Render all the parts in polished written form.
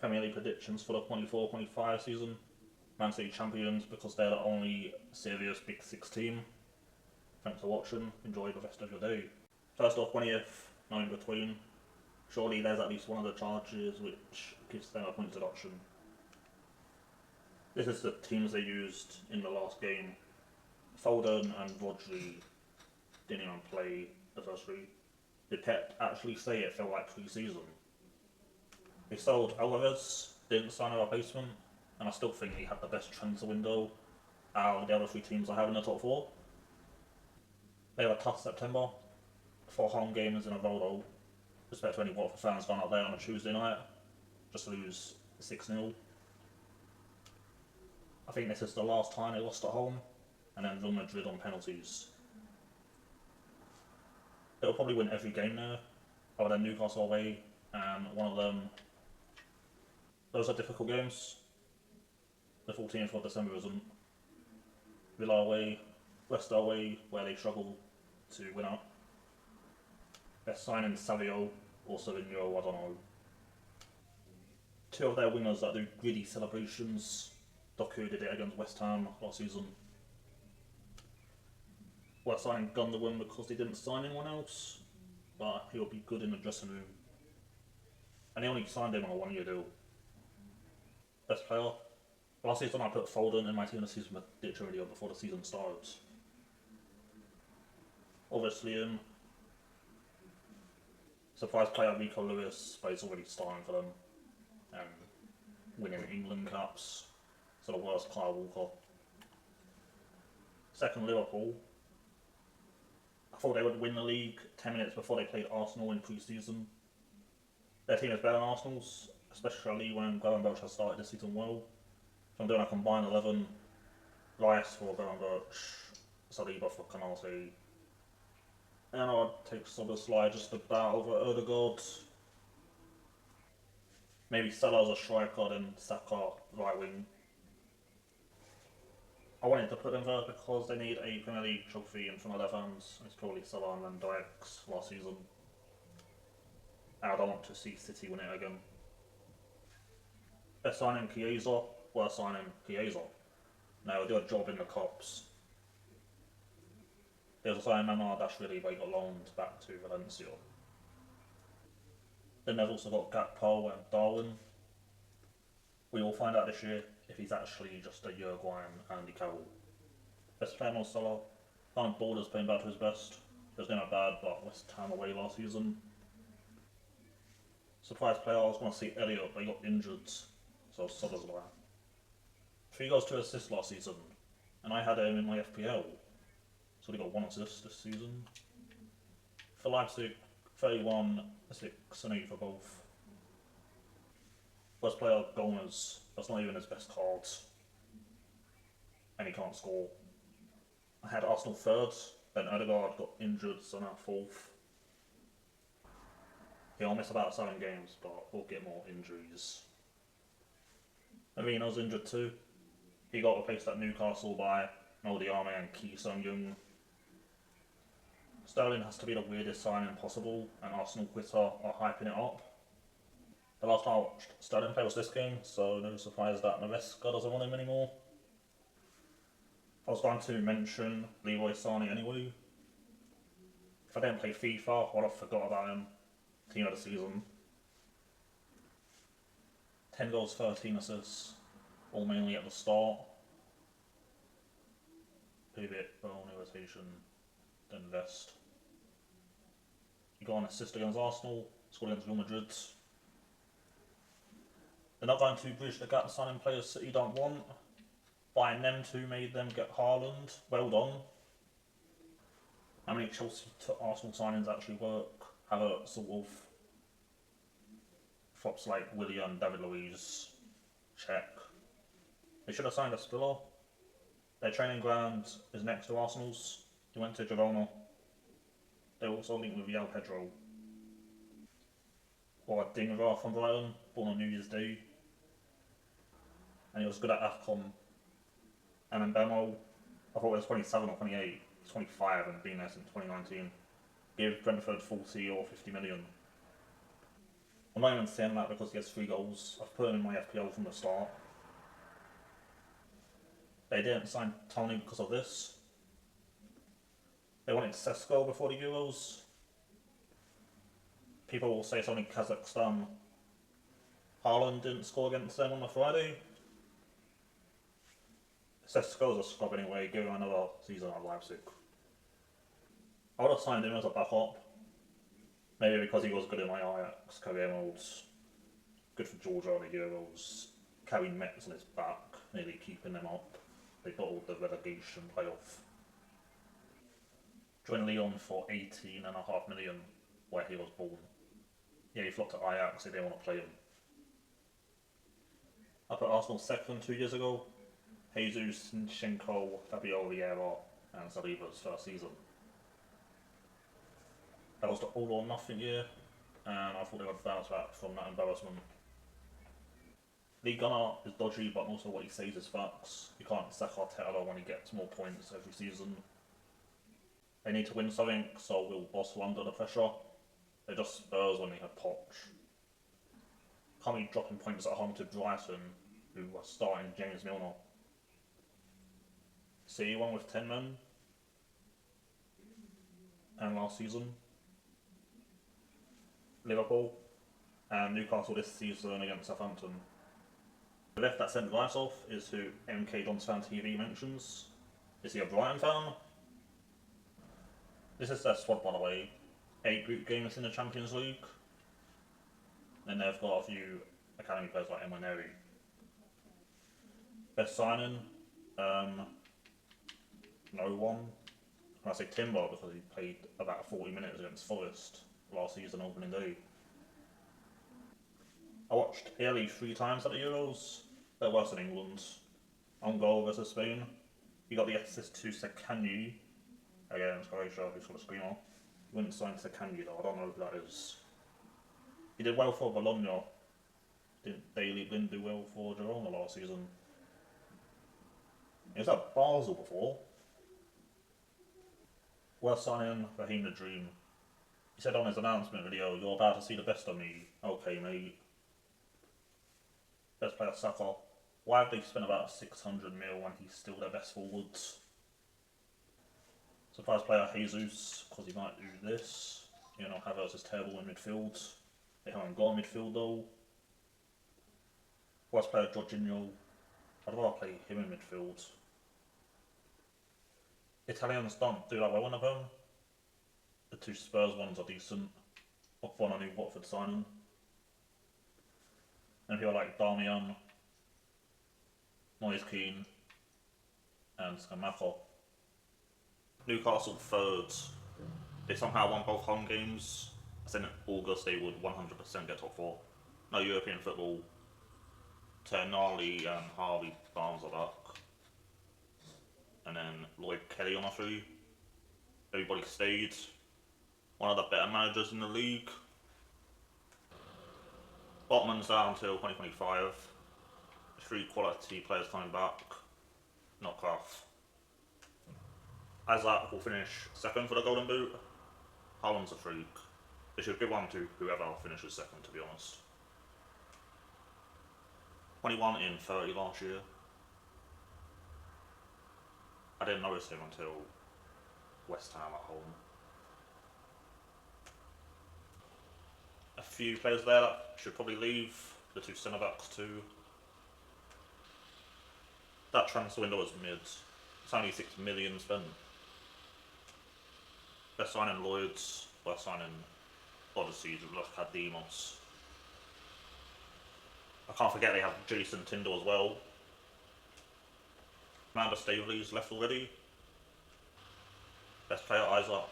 Premier League predictions for the 24-25 season. Man City champions because they're the only serious Big Six team. Thanks for watching, enjoy the rest of your day. First off, 20th, no in between. Surely there's at least one of the charges which gives them a point deduction. This is the teams they used in the last game. Foden and Rodri didn't even play the first three. Did Pep actually say it felt like pre-season? They sold Alvarez, didn't sign a replacement, and I still think he had the best transfer window out of the other three teams I have in the top four. They have a tough September, 4 home games in a row though. Respect to any Watford fans going out there on a Tuesday night, just to lose 6-0. I think this is the last time they lost at home, and then Real Madrid on penalties. They'll probably win every game there, other than Newcastle away, and one of them. Those are difficult games. The 14th of December isn't. Villa away, Leicester away, where they struggle to win out. They're signing Savio, also in Euro, I don't know. 2 of their wingers that do gritty celebrations. Doku did it against West Ham last season. We're signing Gundogan because they didn't sign anyone else, but he'll be good in the dressing room. And they only signed him on a 1-year deal. Best player. Last season I put Foden in my team of the season prediction video before the season starts. Obviously surprise player Rico Lewis, but he's already starting for them and winning England caps. So the worst Kyle Walker. Second, Liverpool. I thought they would win the league 10 minutes before they played Arsenal in pre-season. Their team is better than Arsenal's, especially when Gravenberch has started this season well. So I'm doing a combined 11. Rice for Gravenberch, Saliba for Canate. And I'd take Szoboszlai just about over Odegaard. Maybe Salah as a striker, then Saka right wing. I wanted to put them there because they need a Premier League trophy in front of their fans. It's probably Salah and Van Dijk's last season. And I don't want to see City win it again. They're signing Chiesa, we're signing Chiesa. Now we'll do a job in the Cups. There's a signing Mamardashvili, but he got loaned back to Valencia. Then they've also got Gakpo and Darwin. We will find out this year if he's actually just a Uruguayan Andy Carroll. Best player Mo Salah. Found Borders playing back to his best. He was doing a bad, but West Ham away last season. Surprise player, I was going to see Elliott, but he got injured, so Szoboszlai. 3 goals, 2 assists last season, and I had him in my FPL, so he got 1 assist this season. For Leipzig, 31, 6 and 8 for both. First player, Gomez. That's not even his best cards. And he can't score. I had Arsenal 3rd, then Odegaard got injured, so now 4th. He'll miss about 7 games, but we'll get more injuries. Marino's injured too. He got replaced at Newcastle by Noldiame and Ki Sung-young. Sterling has to be the weirdest signing possible, and Arsenal Twitter are hyping it up. The last time I watched Sterling play was this game, so no surprise that Maresca doesn't want him anymore. I was going to mention Leroy Sané anyway. If I didn't play FIFA, I would have forgot about him. Team of the season. 10 goals, 13 assists, all mainly at the start. Pivot, bone irritation, then vest. He got an assist against Arsenal, scored against Real Madrid. They're not going to bridge the gap signing players City don't want. Buying them two made them get Haaland. Well done. How many Chelsea to Arsenal signings actually work? Have a sort of flops like Willian, David Luiz, check. They should have signed a Spiller. Their training ground is next to Arsenal's. He went to Girona. They also linked with João Pedro. Or a Dingra from Brighton, born on New Year's Day. And he was good at AFCON. And then Bemo, I thought it was 27 or 28, he's 25 and been there since 2019. Give Brentford 40 or 50 million. I'm not even saying that because he has 3 goals. I've put him in my FPL from the start. They didn't sign Tony because of this. They wanted Sesko before the Euros. People will say it's only Kazakhstan. Haaland didn't score against them on the Friday. Sesko's a scrub anyway, give him another season at Leipzig. I would have signed him as a backup. Maybe because he was good in my Ajax career modes. Good for Georgia on the Euros. Carrying Metz on his back, nearly keeping them up. They battled the relegation playoff. Joined Lyon for 18.5 million, where he was born. Yeah, he flopped to Ajax, they didn't want to play him. I put Arsenal second 2 years ago. Jesus, Zinchenko, Fabio Vieira, and Saliba's first season. That was the all or nothing year, and I thought they would bounce back from that embarrassment. Lee Gunnar is dodgy, but also what he says is facts. You can't sack Arteta when he gets more points every season. They need to win something, so we'll boss under the pressure. They're just Spurs when they have Poch. Can't be dropping points at home to Brighton, who are starting James Milner. City won with 10 men. And last season. Liverpool and Newcastle this season against Southampton. The left that sent Rice off is who MK John's Fan TV mentions. Is he a Brighton fan? This is their squad, by the way. 8 group games in the Champions League. Then they've got a few academy players like Emaneri. Best signing? No one. I say Timber because he played about 40 minutes against Forest last season opening day. I watched Italy 3 times at the Euros. They're worse than England. On goal versus Spain. He got the assist to Sekanyi against Croatia, who's got a screamer. He wouldn't sign Sekanyi though, I don't know who that is. He did well for Bologna. Didn't do well for Girona last season. He was at Basel before. Worst signing, Raheem the Dream. He said on his announcement video, "You're about to see the best of me." Okay, mate. Best player Saka. Why have they spent about 600 mil when he's still their best forwards? Surprise player Jesus, because he might do this. You know, Havertz is terrible in midfield. They haven't got a midfield though. Worst player Jorginho. I'd rather play him in midfield. Italians don't do that well, one of them. The 2 Spurs ones are decent. Up one a new Watford signing. And people like Darmian, Moise Keane, and Scamacca. Newcastle 3rd. They somehow won both home games. I said in August they would 100% get top 4. No European football. Ternali and Harvey Barnes are back. And then Lloyd Kelly on a 3. Everybody stayed. One of the better managers in the league. Botman's out until 2025. 3 quality players coming back. Not Kraft. Isaac will finish 2nd for the Golden Boot. Haaland's a freak. They should give one to whoever finishes 2nd, to be honest. 21 in 30 last year. I didn't notice him until West Ham at home. A few players there that should probably leave. The 2 centre backs too. That transfer window was mid. It's only 6 million spent. Best signing Lloyds. Best signing Odyssey. Look Demos. I can't forget they have Jason Tyndall as well. Amanda Staveley's left already. Best player Isaac.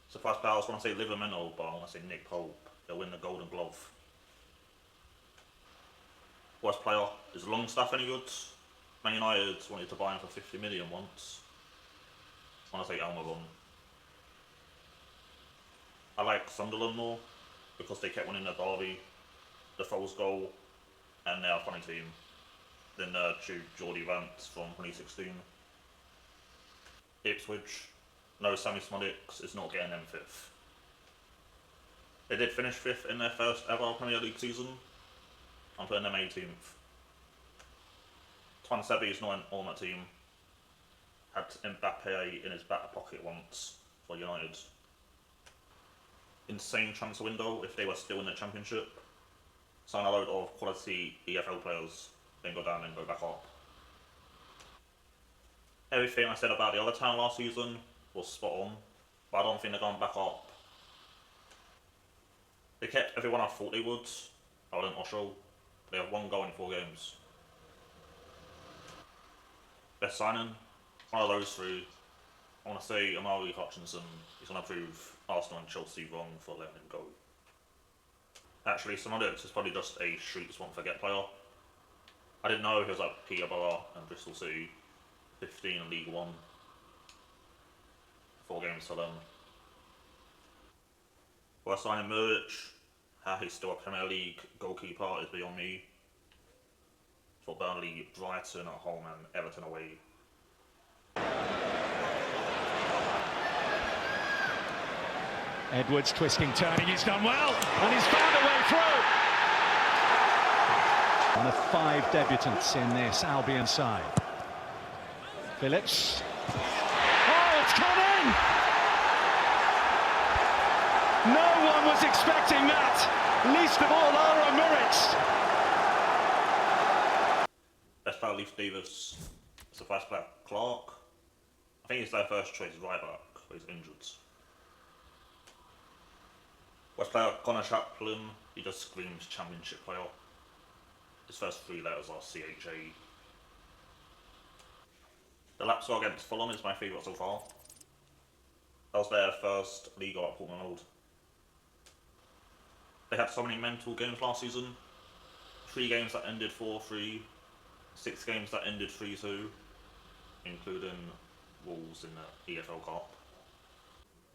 Surprise players when I say Livermore, but when I say Nick Pope, they'll win the Golden Glove. Worst player is Longstaff any good? Man United wanted to buy him for 50 million once. When I say Almiron. I like Sunderland more because they kept winning the derby, the Foles goal, and they're a funny team. Then Geordie Vance from 2016. Ipswich, no Sammy Smodics is not getting them 5th. They did finish 5th in their first ever Premier League season. I'm putting them 18th. Twansebe's not an all-met team. Had Mbappe in his back pocket once for United. Insane transfer window if they were still in the Championship. Sign a load of quality EFL players, then go down and go back up. Everything I said about the other town last season was spot on, but I don't think they're going back up. They kept everyone I thought they would, other than Osho. They have 1 goal in 4 games. Best signing? One of those 3. I want to say Amari Hutchinson is going to prove Arsenal and Chelsea wrong for letting him go. Actually, some of it is probably just a streets won't forget player. I didn't know he was like Peterborough and Bristol City, 15 in League 1. 4 games for them. Worst signing Muric, how he's still a Premier League goalkeeper is beyond me. For Burnley, Brighton at home and Everton away. Edwards twisting, turning, he's done well, and he's found a way through. One of 5 debutants in this Albion side. Phillips. Oh, it's come in! No one was expecting that, least of all Aaron Muric. Best player Leif Davis, surprise player Clark. I think he's their first choice right back, but he's injured. West player Connor Chaplin, he just screams Championship player. His first 3 letters are CHA. The lap score against Fulham is my favourite so far. That was their first league at Portman Road. They had so many mental games last season. 3 games that ended 4-3, 6 games that ended 3-2, including Wolves in the EFL Cup.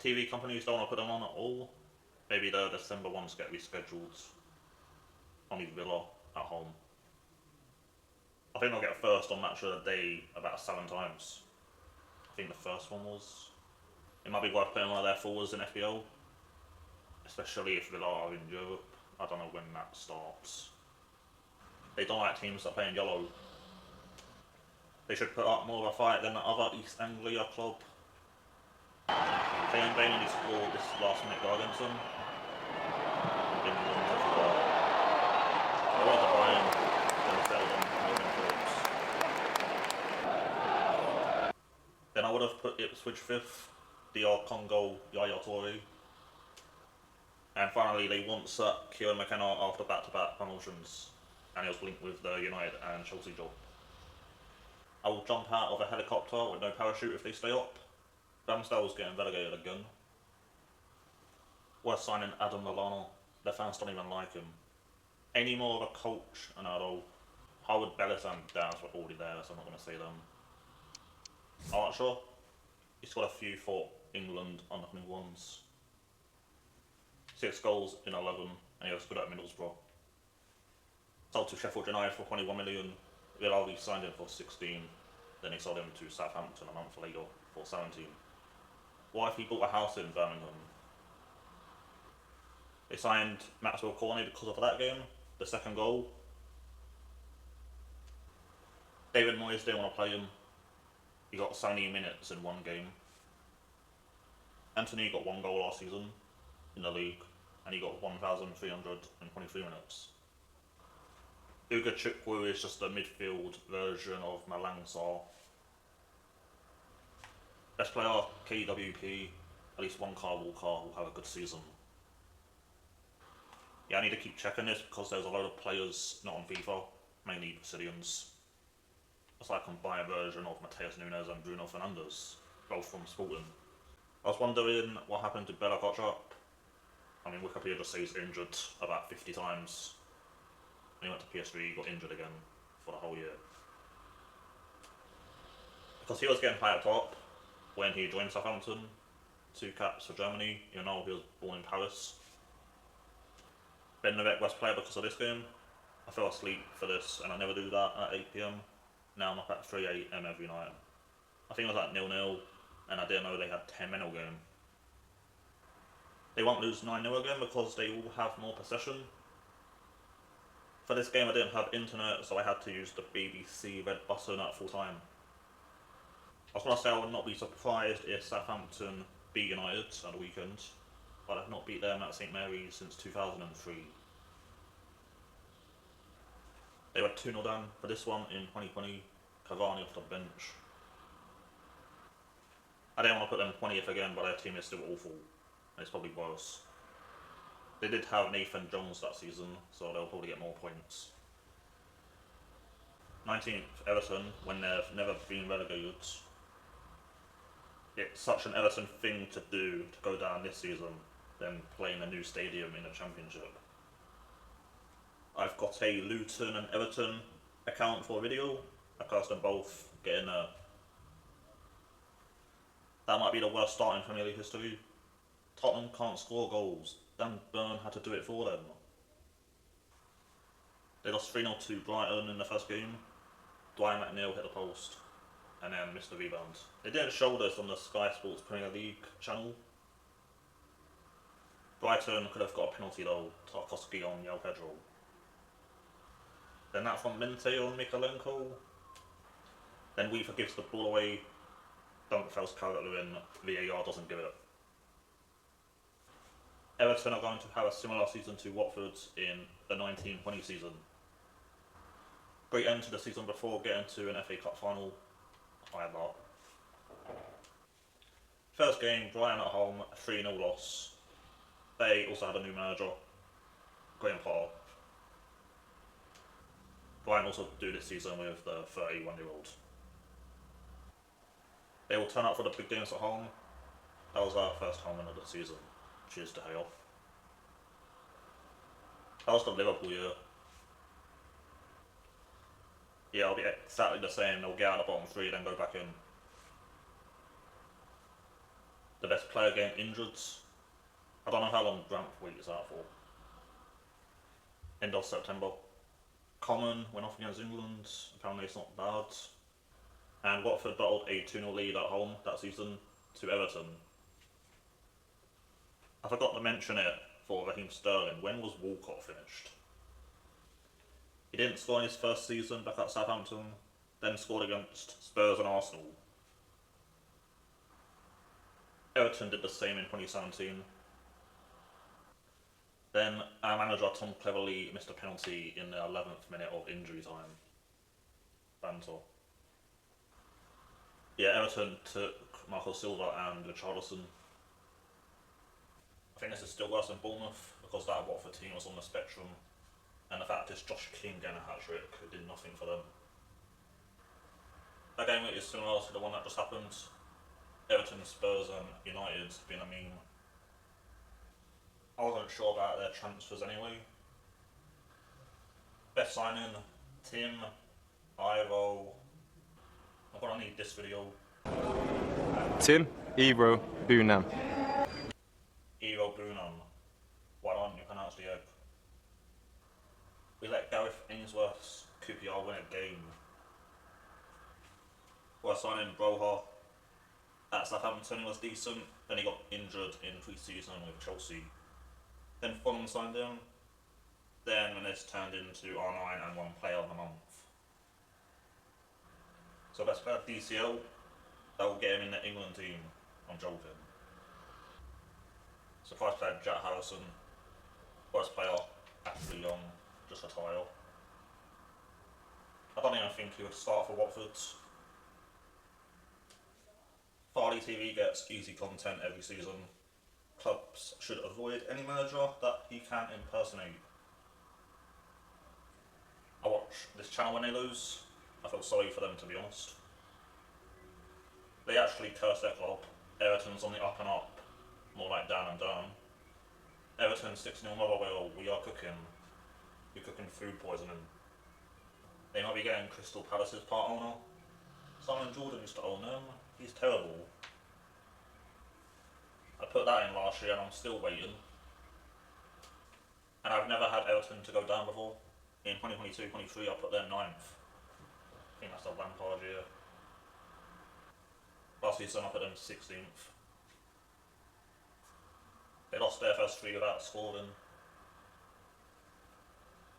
TV companies don't want to put them on at all. Maybe the December ones get rescheduled. Only Villa at home. I think they'll get first on match of the day about 7 times. I think the first one was. It might be worth putting one of their forwards in FPL. Especially if Villa are in Europe. I don't know when that starts. They don't like teams that play in yellow. They should put up more of a fight than the other East Anglia club. Kane Bailey scored this last minute goal against them. They went to Brighton, then settled on Nottingham Forest. Then I would have put Ipswich 5th, DR Congo, Yaya Toure. And finally, they once sacked Kieran McKenna after back-to-back promotions, and he was linked with the United and Chelsea job. I will jump out of a helicopter with no parachute if they stay up. Ramsdale's getting relegated again. Worst signing Adam Lallana. Their fans don't even like him. Any more of a coach, and Howard Bellis and Daz were already there, so I'm not going to say them. Archer, he scored a few for England under new ones. 6 goals in 11, and he was good at Middlesbrough. Sold to Sheffield United for 21 million. Villarreal signed him for 16, then he sold him to Southampton a month later for 17. What if he bought a house in Birmingham? They signed Maxwell Corney because of that game, the 2nd goal. David Moyes didn't want to play him. He got 70 minutes in 1 game. Anthony got 1 goal last season in the league, and he got 1,323 minutes. Uga Chukwu is just a midfield version of Malang Sarr. Best player, KWP, at least one Kyle Walker will have a good season. Yeah, I need to keep checking this because there's a lot of players not on FIFA, mainly Brazilians. It's like a combined version of Mateus Nunes and Bruno Fernandes, both from Sporting. I was wondering what happened to Bella Gottschalk. I mean, Wikipedia just says injured about 50 times. When he went to PSG, got injured again for the whole year. Because he was getting high up top when he joined Southampton, 2 caps for Germany, even though he was born in Paris. Ben Novak best player because of this game. I fell asleep for this and I never do that at 8 PM. Now I'm up at 3 AM every night. I think it was at 0-0 and I didn't know they had 10 men all game. They won't lose 9-0 again because they will have more possession. For this game I didn't have internet, so I had to use the BBC red button at full time. I was going to say I would not be surprised if Southampton beat United at the weekend, but I've not beat them at St Mary's since 2003. They were 2-0 down for this one in 2020, Cavani off the bench. I didn't want to put them 20th again, but their team is still awful, and it's probably worse. They did have Nathan Jones that season, so they'll probably get more points. 19th, Everton, when they've never been relegated. It's such an Everton thing to do to go down this season than playing a new stadium in the Championship. I've got a Luton and Everton account for a video. I cast them both getting a... That might be the worst start in Premier League history. Tottenham can't score goals. Dan Burn had to do it for them. They lost 3-0 to Brighton in the first game. Dwight McNeil hit the post and then missed the rebound. They didn't show this on the Sky Sports Premier League channel. Brighton could have got a penalty though, Tarkowski on Yao Pedro. Then that from Mente on Mikalenko. Then Weaver gives the ball away. Dunkfeld's carried it in, VAR doesn't give it. Everton are going to have a similar season to Watford in the 19-20 season. Great end to the season before getting to an FA Cup final. I had that. First game, Brighton at home, 3-0 loss. They also had a new manager, Graham Potter. Brighton also do this season with the 31-year-old. They will turn up for the big games at home. That was our first home win of the season. Cheers to Hale. That was the Liverpool year. Yeah, it'll be exactly the same. They'll get out of the bottom three, then go back in. The best player getting injured. I don't know how long Brentford is out for. End of September. Common went off against England. Apparently it's not bad. And Watford battled a 2-0 lead at home that season to Everton. I forgot to mention it for Raheem Sterling. When was Walcott finished? He didn't score in his first season back at Southampton, then scored against Spurs and Arsenal. Everton did the same in 2017. Then our manager Tom Cleverley missed a penalty in the 11th minute of injury time. Banter. Yeah, Everton took Marco Silva and Richarlison. I think this is still worse than Bournemouth because that Watford team was on the spectrum, and the fact is Josh King getting a hat-trick did nothing for them. That game is similar to the one that just happened. Everton, Spurs and United being a meme. I wasn't sure about their transfers anyway. Best signing, Tim, Ivo. I'm gonna need this video. Tim, Ebro, Bunam. Ero Bunam. Why don't you pronounce the egg? We let Gareth Ainsworth's QPR win a game. We're signing Broha. At Southampton he was decent, then he got injured in pre-season with Chelsea. Then Fulham signed him. Then when this turned into R9 and won Player of the Month. So best player DCL, that will get him in the England team. I'm joking. Surprise player Jack Harrison. Worst player Ashley Young, just retire. I don't even think he would start for Watford. Farley TV gets easy content every season. Clubs should avoid any manager that he can impersonate. I watch this channel when they lose. I feel sorry for them, to be honest. They actually curse their club. Everton's on the up and up, more like down and down. Everton 6-0 Motherwell, we are cooking. We're cooking food poisoning. They might be getting Crystal Palace's part owner. Simon Jordan used to own them. He's terrible. I put that in last year and I'm still waiting. And I've never had Everton to go down before. In 2022-23 I put them 9th. I think that's the Lampard year. Last season I put them 16th. They lost their first 3 without scoring.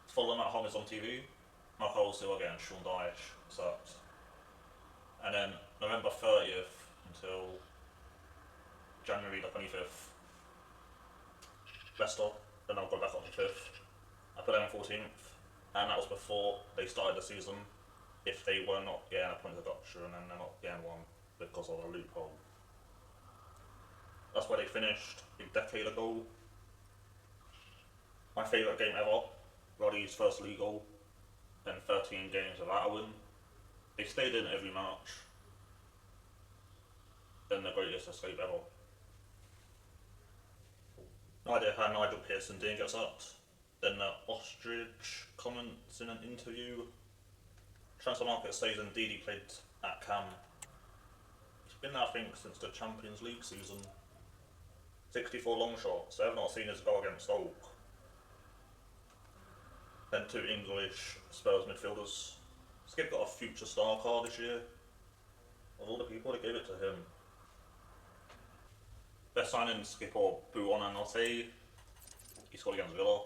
Fulham at home is on TV. Mark Olsen again, Sean Dyche sucked. And then November 30th until January the 25th, Leicester, then I'll go back up to 5th. I put them in 14th, and that was before they started the season. If they were not getting a point deduction, and then they're not getting one because of a loophole. That's where they finished a decade ago. My favourite game ever, Roddy's first league goal, then 13 games without a win. They stayed in every match. Then the greatest escape ever. No idea how Nigel Pearson didn't get sacked. Then the ostrich comments in an interview. Transfer market says indeed he played at Cam. He's been there, I think, since the Champions League season. 64 long shots, so I've not seen his goal against Stoke. Then 2 English Spurs midfielders. Skip got a future star card this year. Of all the people, they gave it to him. Best signing skipper Buonanotte. He scored against Villa.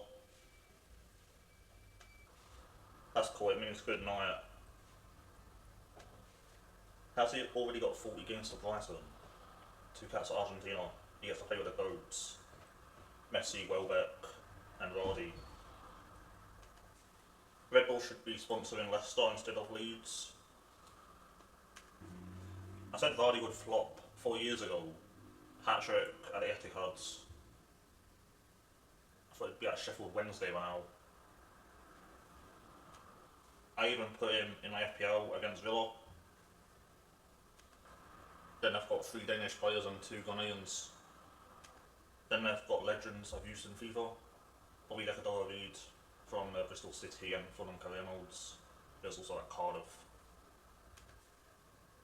That's cool, it means good night. Has he already got 40 games for Brighton? 2 caps at Argentina. He gets to play with the GOATs. Messi, Welbeck and Vardy. Red Bull should be sponsoring Leicester instead of Leeds. I said Vardy would flop 4 years ago. Hat-trick at the Etihad. I thought it'd be at Sheffield Wednesday by now. I even put him in my FPL against Villa. Then I've got 3 Danish players and 2 Ghanaians. Then I've got legends I've used in FIFA. Bobby Decador-Reid from Bristol City and Fulham career modes. There's also at Cardiff.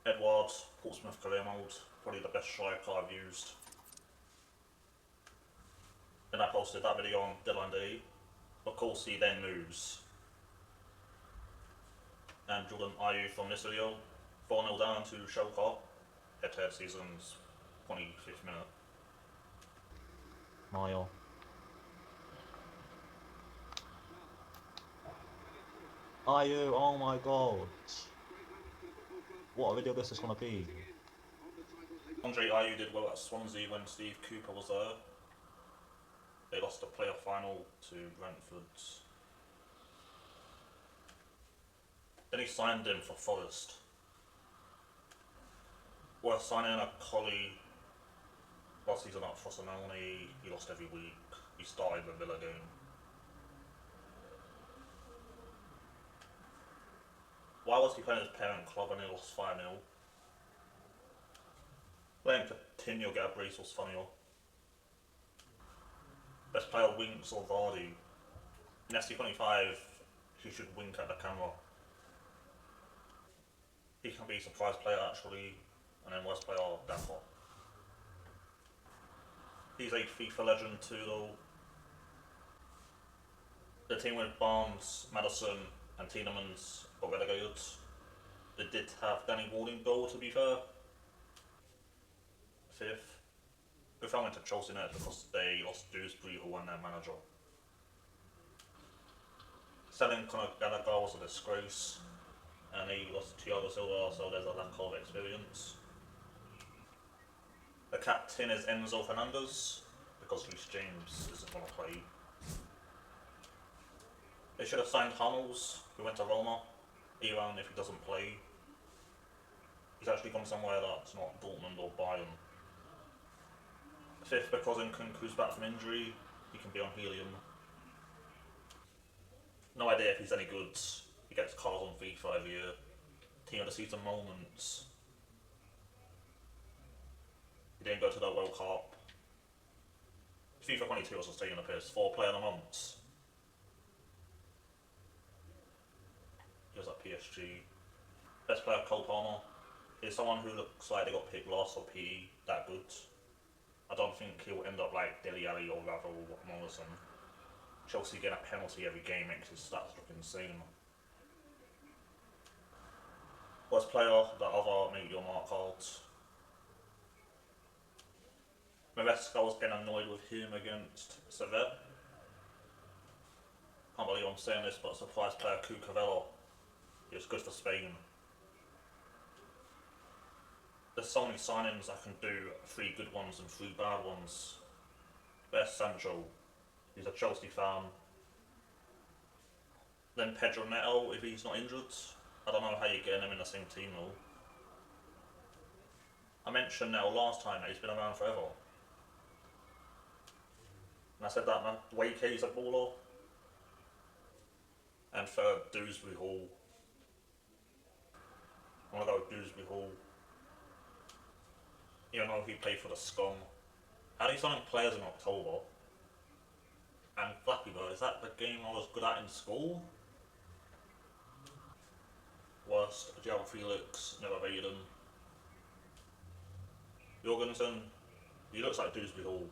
Edward, Portsmouth career mode, probably the best striker I've used. Then I posted that video on deadline day. Of course he then moves. And Jordan Ayew from this video, 4-0 down to Schalke. Head-to-head season's 25th minute. Mario. Ayew, oh my god. What a video this is gonna be. Andre Ayew did well at Swansea when Steve Cooper was there. They lost the playoff final to Brentford. Then he signed him for Forest. Well, signing a collie last season at Frosinone, he lost every week. He started the Villa game. Why was he playing his parent club and he lost 5-0? Letting Coutinho get a brace was funnier. Best player Winks or Vardy. In SC25, he should wink at the camera. He can be surprise player actually, and then worst player Dapper. He's a FIFA legend too though. The team with Barnes, Maddison and Tielemans got relegated. They did have Danny Warding goal to be fair. 5th. We fell into Chelsea net because they lost Dewsbury who won their manager. Selling Conor Gallagher was a disgrace, and he lost Thiago Silva, so there's a lack of experience. The captain is Enzo Fernandez, because Reece James isn't going to play. They should have signed Hummels, who went to Roma, even if he doesn't play. He's actually gone somewhere that's not Dortmund or Bayern. 5th, because Nkunku's back from injury, he can be on helium. No idea if he's any good. He gets cards on FIFA every year. Team of the season moments. He didn't go to the World Cup. FIFA 22 was just taking a piss. 4 player of the month. He was at PSG. Best player Cole Palmer is someone who looks like they got picked last for PE, that good. I don't think he'll end up like Dele Alli or Ravel Morrison. Chelsea get a penalty every game, makes his stats look insane. Worst player, the other make your mark cards. Maresca was getting annoyed with him against Sevilla. Can't believe I'm saying this, but surprise player Cucurella. He was good for Spain. There's so many signings I can do, 3 good ones and 3 bad ones. There's Sancho. He's a Chelsea fan. Then Pedro Neto, if he's not injured. I don't know how you're getting him in the same team though. I mentioned Neto last time that he's been around forever. And I said that man, Wake is a baller. And third, Dewsbury Hall. I want to go with Dewsbury Hall. Even though he played for the Scum. How do you sign players in October? And Flappy though, is that the game I was good at in school? Worst, João Felix, never rated him. Jorgensen, he looks like Dewsbury Hall.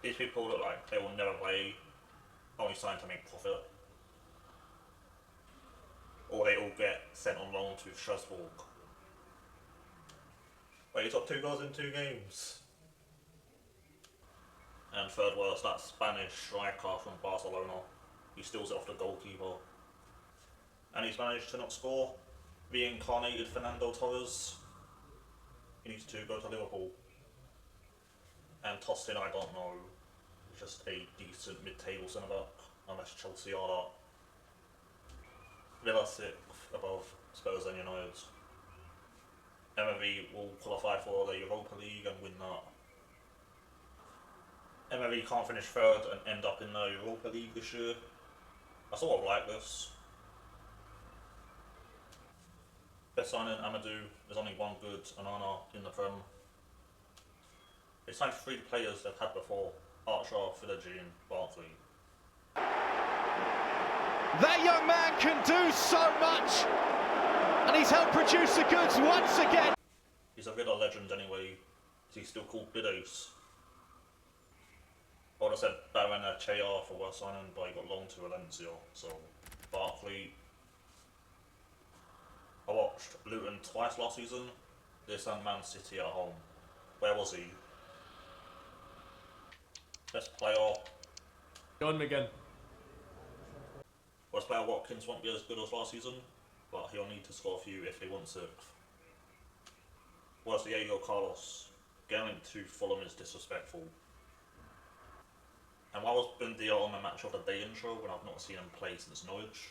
These people look like they will never play, only signed to make profit. Or they all get sent on loan to Strasbourg. Wait, he got 2 goals in 2 games. And third worst, that Spanish striker from Barcelona. He steals it off the goalkeeper. And he's managed to not score. Reincarnated Fernando Torres. He needs to go to Liverpool. And Tostin, I don't know. He's just a decent mid-table centre-back. Unless Chelsea are that. Villa 6th above Spurs and United. MFV will qualify for the Europa League and win that. MFV can't finish 3rd and end up in the Europa League this year. I sort of like this. Best signing, Amadou. There's only one good Anana in the Prem. They signed 3 players they've had before. Archer, Philogene, Barkley. That young man can do so much, and he's helped produce the goods once again. He's a Villa legend anyway. Is he still called Bidos? I would have said Baron Chayar for worst signing, but he got loaned to Valencia. So, Barkley. I watched Luton twice last season. This and Man City at home. Where was he? Best player. Go on again. Worst player Watkins won't be as good as last season, but he'll need to score a few if he wants it. Worst Diego Carlos. Getting linked to Fulham is disrespectful. And why was Bundia on the match of the day intro when I've not seen him play since Norwich?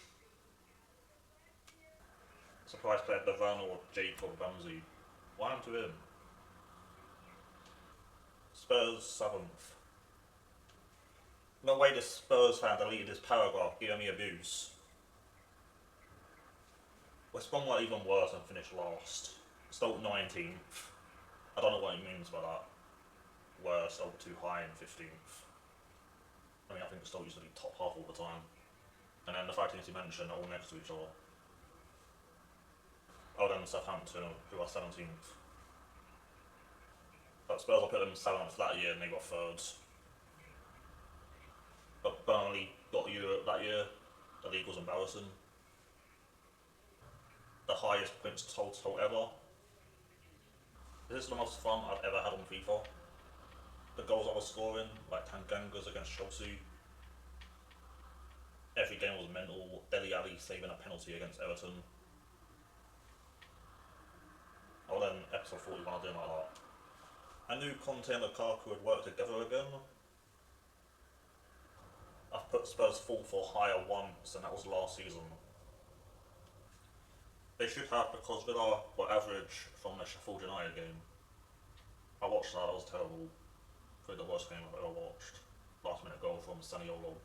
Surprise player Devan or Jacob Ramsey. Why am to him? Spurs 7th. No way this Spurs fan deleted this paragraph giving me abuse. West Brom were even worse and finished last. Stoke 19th. I don't know what he means by that. Worse, Stoke too high in 15th. I mean, I think Stoke used to be top half all the time. And then the 5 teams you mentioned are all next to each other. Oh, then Southampton, who are 17th. But Spurs, I put them 7th that year and they got 3rd. But Burnley got Europe that year. The league was embarrassing. The highest points total ever. This is the most fun I've ever had on FIFA. The goals I was scoring, like Tanganga's against Chelsea. Every game was mental. Dele Alli saving a penalty against Everton. Oh, then episode 41 I didn't like that. I knew Conte and Lukaku would work together again. I've put Spurs 4th or higher once, and that was last season. They should have, because Villa were average from the Sheffield United game. I watched that, it was terrible. Probably the worst game I've ever watched. Last minute goal from Saniolo.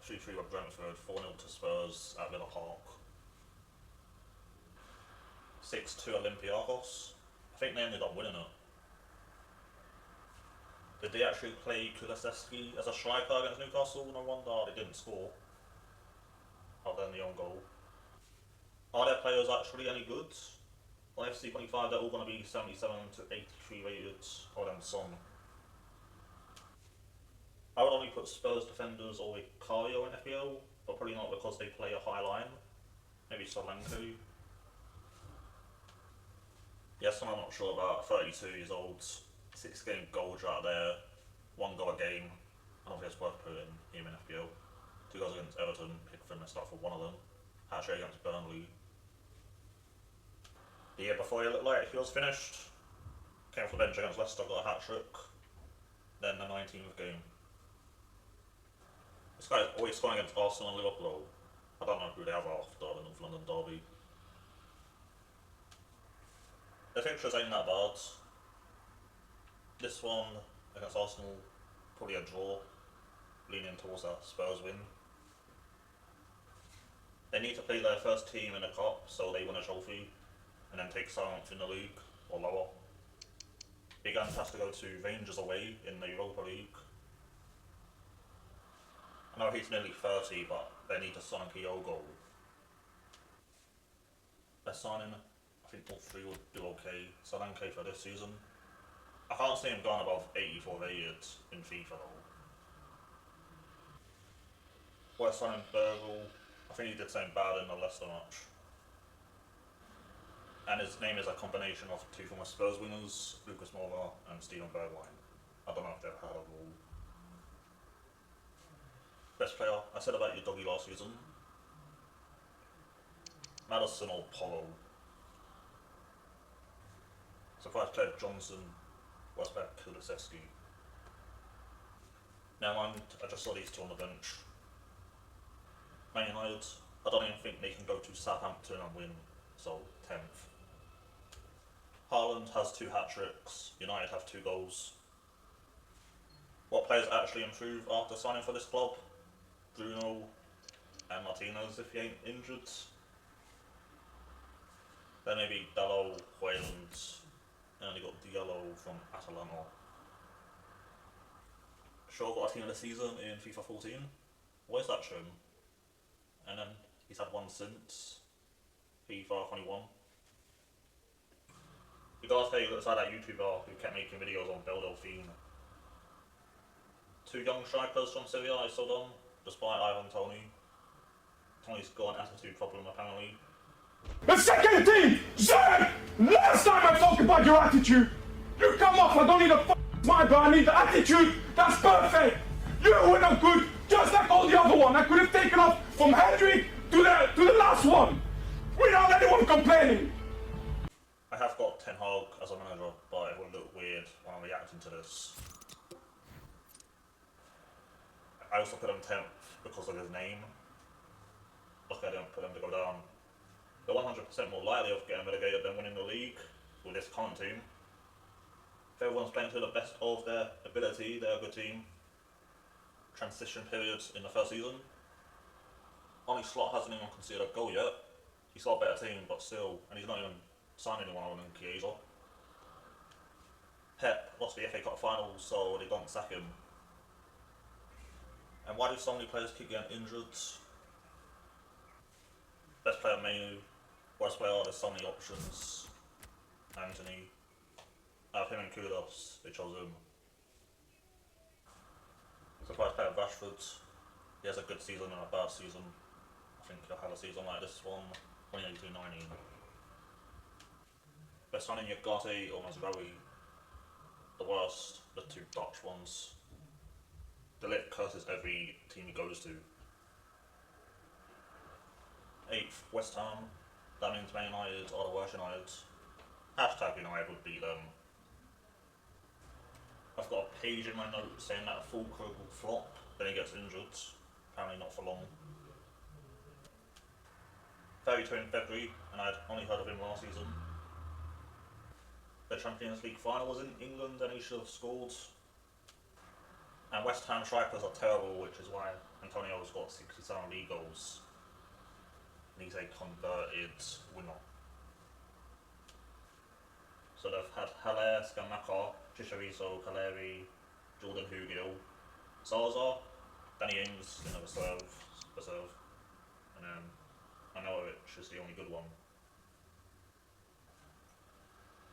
3-3 with Brentford, 4-0 to Spurs at Villa Park. 6-2 Olympiacos. I think they ended up winning it. Did they actually play Kulusevski as a striker against Newcastle? No wonder they didn't score. Other than the own goal. Are their players actually any good? On FC 25 they're all going to be 77 to 83 rated. Other than Son. I would only put Spurs defenders or Vicario in FPL, but probably not because they play a high line. Maybe Solanke. Yes, I'm not sure about. 32 years old, 6 game goal drought there, 1 goal a game. I don't think it's worth putting him in FPL. 2 goals against Everton, Pickford missed out for one of them. Hat-trick against Burnley. The year before he looked like he was finished. Came off the bench against Leicester, got a hat-trick. Then the 19th game. This guy's always scoring against Arsenal and Liverpool. I don't know who they have after the North London derby. The fixtures ain't that bad. This one against Arsenal, probably a draw, leaning towards a Spurs win. They need to play their first team in the cup, so they win a trophy, and then take Southampton in the league, or lower. Big Ant has to go to Rangers away in the Europa League. I know he's nearly 30, but they need to sign Kyogo. They're signing, I think all three will do okay. Solanke for this season. I can't see him going above 84 rated in FIFA though. We're signing Burgle. I think he did something bad in the Leicester match. And his name is a combination of 2 former Spurs winners, Lucas Moura and Steven Bergwijn. I don't know if they've heard of all. Best player, I said about your doggy last season. Maddison or Polo. Surprise player Johnson, worst player Kulusevski. Never mind, I just saw these 2 on the bench. Man United, I don't even think they can go to Southampton and win, so 10th. Haaland has 2 hat-tricks, United have 2 goals. What players actually improve after signing for this club? Bruno and Martinez if he ain't injured. Then maybe Dalot, Hoyland, and they got Diallo from Atalanta. Shaw got a team of the season in FIFA 14. What is that shown? And then he's had one since FIFA 21. You guys say he looks like that YouTuber who kept making videos on Bell Delphine. 2 young strikers from Sevilla I saw them, despite Ivan Toney. Tony's got an attitude problem apparently. The second team! Zed! Last time I talk about your attitude! You come off, I don't need a smile, but I need the attitude! That's perfect! You were not good, just like all the other one. I could have taken off from Hendrick to the last one! Without anyone complaining! I have got Ten Hag as a manager, but it would look weird when I'm reacting to this. I also put him 10th because of his name. Luckily I didn't put him to go down. They're 100% more likely of getting relegated than winning the league with this current team. If everyone's playing to the best of their ability, they're a good team. Transition periods in the first season. Only Slot hasn't even conceded a goal yet. He's got a better team, but still, and he's not even signed anyone other than Chiesa. Pep lost the FA Cup final, so they don't sack him. And why do so many players keep getting injured? Best player Manu, worst player, there's so many options. Anthony, I have him and Kudos, they chose him. Surprise player Rashford, he has a good season and a bad season. I think he'll have a season like this one, 2018-19. Best signing Ugarte or Mazraoui, the worst, the 2 Dutch ones. De Ligt curses every team he goes to. 8th, West Ham. That means Man United are the worst United. Hashtag United would beat them. I've got a page in my notes saying that Fulkrug will flop, then he gets injured. Apparently not for long. 32 in February, and I'd only heard of him last season. The Champions League final was in England and he should have scored. And West Ham strikers are terrible, which is why Antonio's got 67 league goals. And he's a converted winner. So they've had Haller, Skamaka, Chicharito, Caleri, Jordan Hugill, Salazar, Danny Ings in the reserve, and then Manovic is the only good one.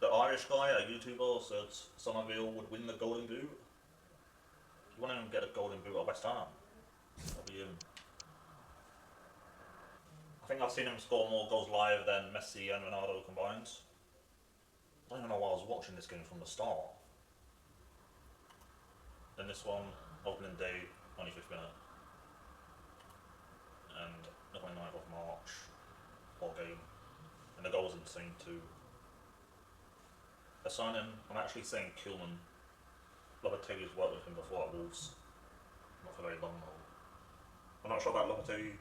The Irish guy, a YouTuber, said Somerville would win the Golden Boot. You want him to get a Golden Boot at West Ham? That'll be him. I think I've seen him score more goals live than Messi and Ronaldo combined. don't even know why I was watching this game from the start. Then this one, opening day, 25th minute. And the 29th of March, whole game. And the goal was insane too. A signing, I'm actually saying Kilman. Lopetegui's worked with him before at Wolves. Not for very long though. I'm not sure about Lopetegui.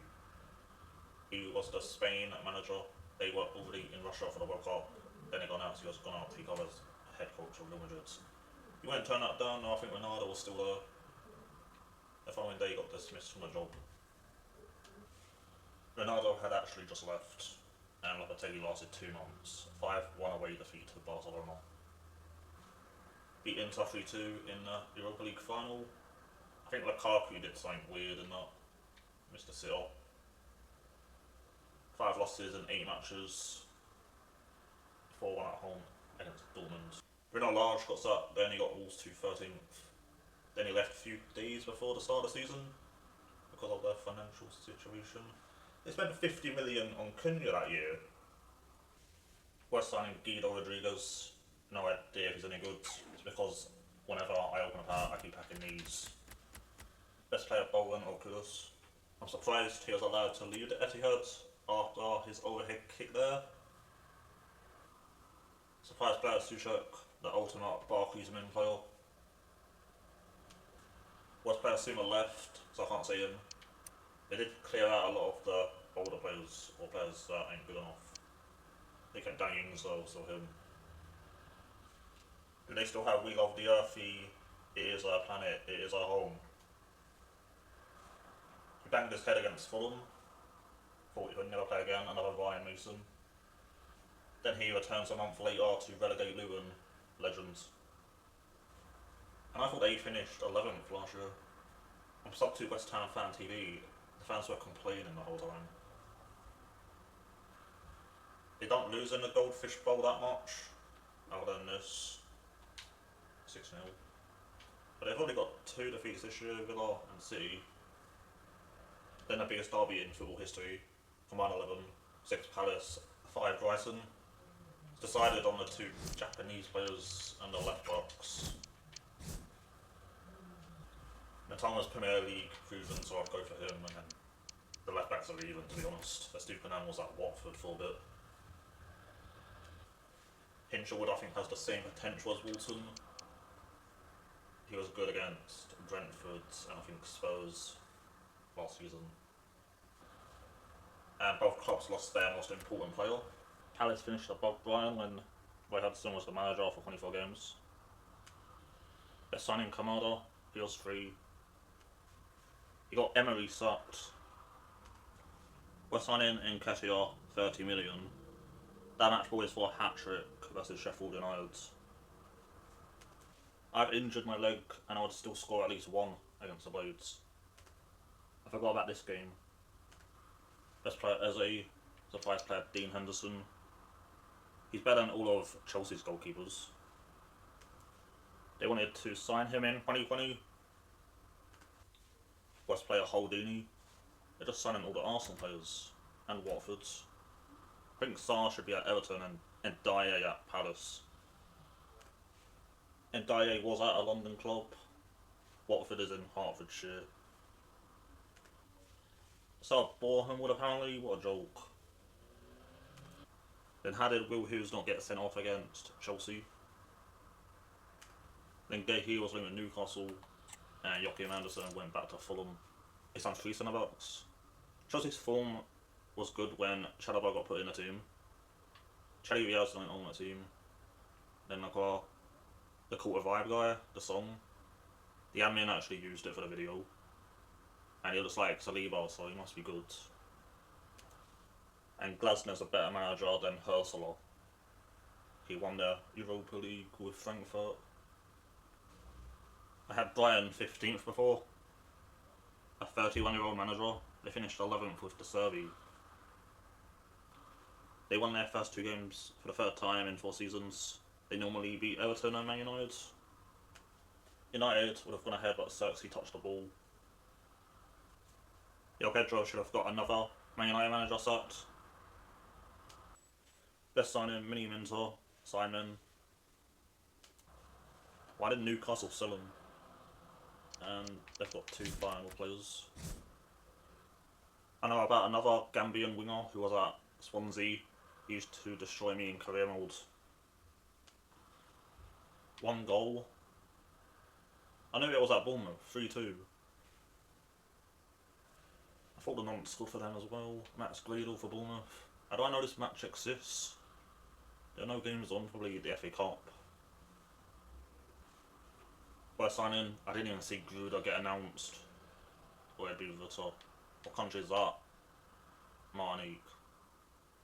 He was the Spain manager. They were already in Russia for the World Cup. Then he was gone out to take over as head coach of Real Madrid. He wouldn't turn that down. No, I think Ronaldo was still there. The following day he got dismissed from the job. Ronaldo had actually just left, and Lopetegui lasted 2 months. 5-1 away defeat to Barcelona. Beat Inter 3-2 in the Europa League final. I think Lukaku did something weird in that. Mr. City. 5 losses in 8 matches. 4-1 at home against Dortmund. Bruno Lage got sacked, then he got Wolves to 13th. Then he left a few days before the start of the season because of their financial situation. They spent 50 million on Cunha that year. We're signing Guido Rodriguez. No idea if he's any good. It's because whenever I open a pack, I keep packing these. Best player Bowen or Kudus. I'm surprised he was allowed to leave the Etihad after his overhead kick there. Surprise player Suchek, the ultimate Barclays min player. Worst player Suma left, so I can't say him. They did clear out a lot of the older players or players that ain't good enough. They kept dying, so him. Do they still have We Love the Earthy? It is our planet, it is our home. He banged his head against Fulham. Thought he would never play again, another Ryan Mason. Then he returns a month later to relegate Luton, legends. And I thought they finished 11th last year. I'm sub to West Ham Fan TV, the fans were complaining the whole time. They don't lose in the Goldfish Bowl that much, other than this 6-0. But they've only got 2 defeats this year, Villa and City. Then the biggest derby in football history, combined 11, 6 Palace, 5 Brighton. It's decided on the 2 Japanese players and the left backs. Natama's Premier League proven, so I'd go for him, and then the left backs are even, to be honest. Estupinan was at Watford for a bit. Hinshelwood, I think, has the same potential as Walton. He was good against Brentford and I think Spurs last season. And both clubs lost their most important player. Palace finished above Brighton when Roy Hodgson was the manager for 24 games. They're signing Kamada, he was free. He got Emery sacked. We're signing in Nketiah, 30 million. That match ball is for a hat-trick versus Sheffield United. I've injured my leg and I would still score at least 1 against the Blades. I forgot about this game. Best player Eze, surprise player Dean Henderson. He's better than all of Chelsea's goalkeepers. They wanted to sign him in 2020. Worst player Holdini. They're just signing all the Arsenal players and Watford's. I think Sarr should be at Everton and Dyer at Palace. And Dyer was at a London club. Watford is in Hertfordshire. So Bournemouth apparently, what a joke. Then how did Will Hughes not get sent off against Chelsea? Then Gahey was linked with Newcastle and Joachim Andersen went back to Fulham. It's on 3 centre-backs. Chelsea's form was good when Chalobah got put in the team. Charlie Rial's not on the team. Then I got the Cult of Vibe guy, the song. The admin actually used it for the video. And he looks like Saliba, so he must be good. And Glasner's a better manager than Ursula. He won the Europa League with Frankfurt. I had Brighton 15th before. A 31-year-old manager. They finished 11th with De Serbi. They won their first 2 games for the 3rd time in 4 seasons. They normally beat Everton and Man United. United would have gone ahead, but Xerxes touched the ball. Pedro should have got another Man United manager sacked. Best signing, Mini Minter, Simon. Why did Newcastle sell him? And they've got 2 final players. I know about another Gambian winger who was at Swansea. He used to destroy me in career mode. 1 goal. I knew it was at Bournemouth, 3-2. I thought the nonce scored for them as well. Max Gradle for Bournemouth. How do I know this match exists? There are no games on, probably the FA Cup. Worst signing, I didn't even see Gruder get announced. Or it'd be the top. What country is that? Martinique.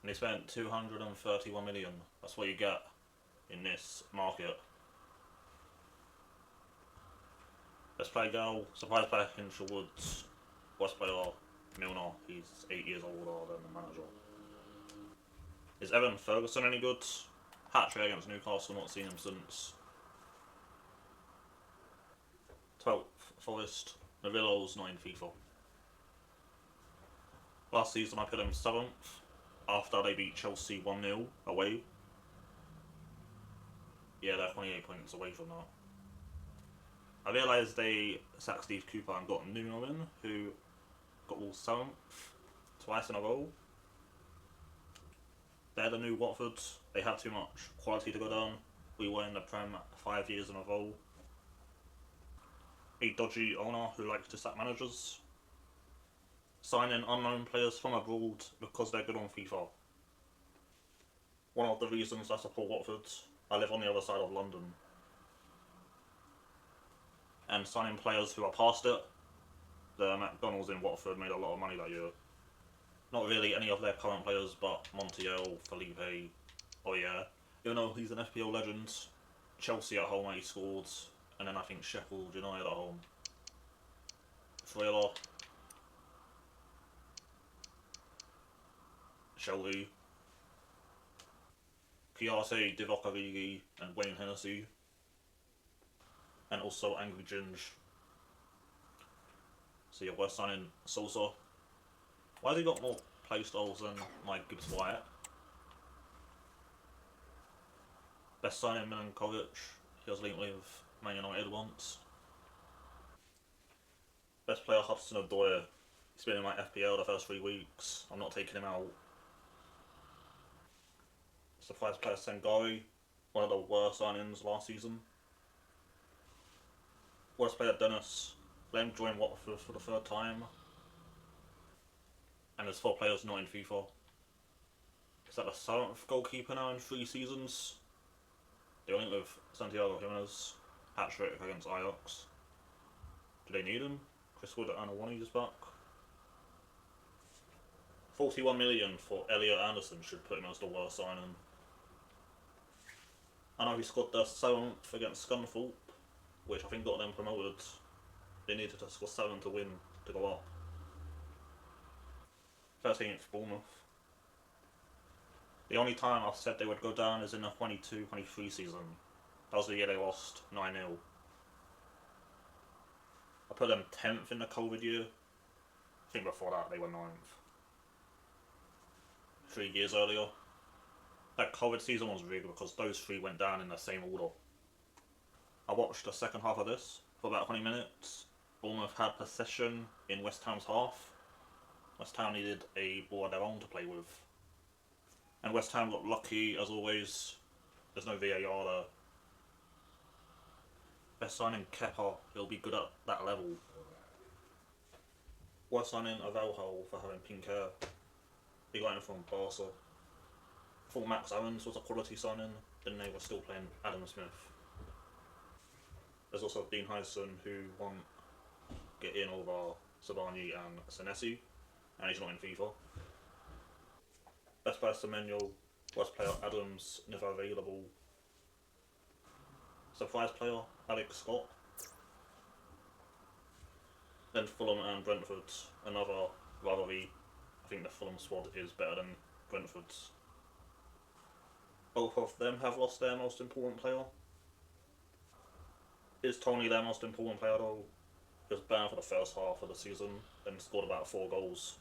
And they spent 231 million. That's what you get in this market. Best player girl, surprise player Hinshaw Woods. Worst player Milner, he's 8 years older than the manager. Is Evan Ferguson any good? Hat-trick against Newcastle, not seen him since. 12th, Forest. The Villa's not in FIFA. Last season I put him 7th, after they beat Chelsea 1-0 away. Yeah, they're 28 points away from that. I realised they sacked Steve Cooper and got Nuno in, who got all 7th, twice in a row. They're the new Watford. They have too much quality to go down. We were in the Prem 5 years in a row. A dodgy owner who likes to sack managers. Signing unknown players from abroad because they're good on FIFA. One of the reasons I support Watford. I live on the other side of London. And signing players who are past it. The McDonald's in Watford made a lot of money that year. Not really any of their current players, but Montiel, Felipe, oh yeah. Even though he's an FPL legend. Chelsea at home he scored, and then I think Sheffield United at home. Thriller. Shelby. Kiarte, Divock Origi, and Wayne Hennessy. And also Angry Ginge. So yeah, we're signing Sosa. Why has he got more playstyles than like Gibbs White? Best signing Milinkovic. He was linked with Man United once. Best player Hudson Odoi. He's been in my FPL the first 3 weeks. I'm not taking him out. Surprise player Sengari. One of the worst signings last season. Worst player Dennis. Let him join Watford for the 3rd time. And there's 4 players not in FIFA. Is that the 7th goalkeeper now in 3 seasons? They went with Santiago Jimenez. Hat-trick against Ajax. Do they need him? Chris Wood and Awani is back. 41 million for Elliot Anderson should put him as the worst signing. I know he scored the 7th against Scunthorpe, which I think got them promoted. They needed to score 7 to win to go up. 13th, Bournemouth. The only time I've said they would go down is in the 22-23 season. That was the year they lost 9-0. I put them 10th in the COVID year. I think before that they were 9th. 3 years earlier. That COVID season was rigged because those 3 went down in the same order. I watched the second half of this for about 20 minutes. Bournemouth had possession in West Ham's half. West Ham needed a ball of their own to play with. And West Ham got lucky, as always. There's no VAR there. Best signing Kepa, he'll be good at that level. Worst signing Avelho for having pink hair. He got him from Barca. I thought Max Owens was a quality signing, then they were still playing Adam Smith. There's also Dean Hyson who won't get in over Sabani and Senesi, and he's not in FIFA. Best player Semenyo, worst player Adams, never available. Surprise player Alex Scott. Then Fulham and Brentford, another rivalry. I think the Fulham squad is better than Brentford's. Both of them have lost their most important player. Is Tony their most important player though? He was banned for the first half of the season, then scored about 4 goals.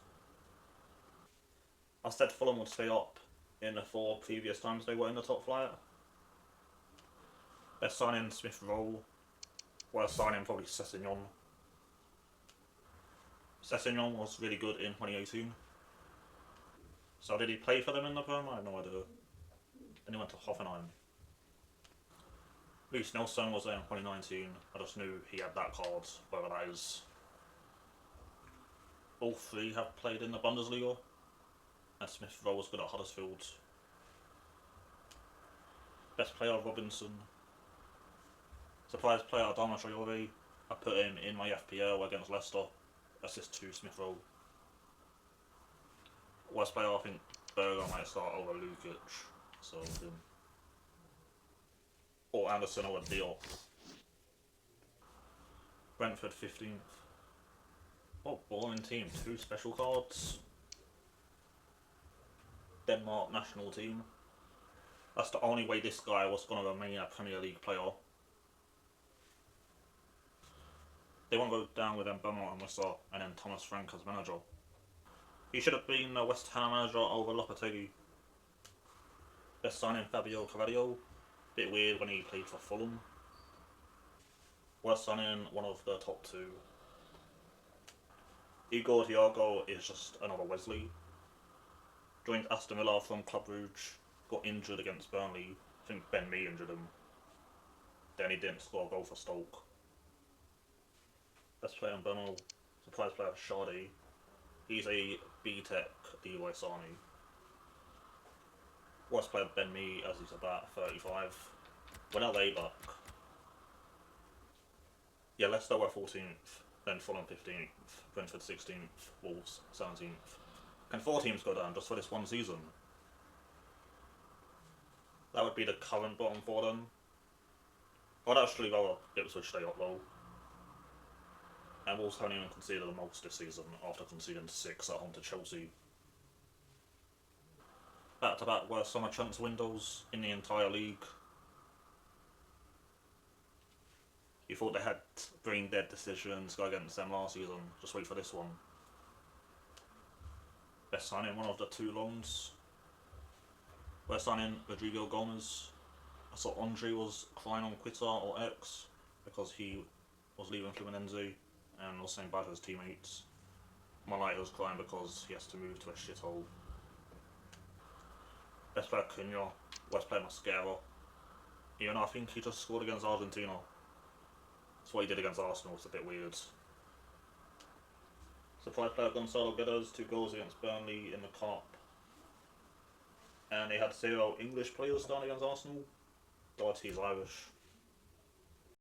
I said Fulham would stay up in the 4 previous times they were in the top flight. Best signing, Smith Rowe. Worst signing, probably Sessegnon. Sessegnon was really good in 2018. So did he play for them in the Prem? I have no idea. Then he went to Hoffenheim. Reece Nelson was there in 2019. I just knew he had that card, whether that is. All three have played in the Bundesliga. And Smith Rowe was good at Huddersfield. Best player, Robinson. Surprise player, Adama Traore. I put him in my FPL against Leicester. Assist to Smith Rowe. Worst player, I think Berger might start over Lukic. So him. Or Anderson or Diop. Brentford 15th. Oh, balling team. 2 special cards. Denmark national team. That's the only way this guy was going to remain a Premier League player. They won't go down with Mbemo and Wissa and then Thomas Frank as manager. He should have been a West Ham manager over Lopetegui. Best signing, Fabio Carvalho. Bit weird when he played for Fulham. Worst signing, one of the top 2. Igor Thiago is just another Wesley. Joined Aston Villa from Club Brugge. Got injured against Burnley. I think Ben Mee injured him. Then he didn't score a goal for Stoke. Best player in Burnley. Surprise player, Shardy. He's a B-Tech Leroy Sani. Worst player, Ben Mee, as he's about 35. When are they back? Yeah, Leicester were 14th, then Fulham 15th, Brentford 16th, Wolves 17th. Can 4 teams go down just for this one season? That would be the current bottom 4 then. I'd actually rather Ipswich stay up though. And Wolves haven't even conceded the most this season after conceding 6 at home to Chelsea. Back-to-back worst summer transfer windows in the entire league. You thought they had brain dead decisions go against them last season. Just wait for this one. Best signing, one of the 2 loans. Worst signing, Rodrigo Gomez. I saw Andre was crying on Twitter or X because he was leaving Fluminense and was saying bad to his teammates. Malay was crying because he has to move to a shithole. Best player, Cunha. Worst player, Mascara. Even though I think he just scored against Argentina. That's what he did against Arsenal, it's a bit weird. Surprise player, Gonzalo Guedes, 2 goals against Burnley in the Cup. And they had 0 English players down against Arsenal. Doherty's Irish.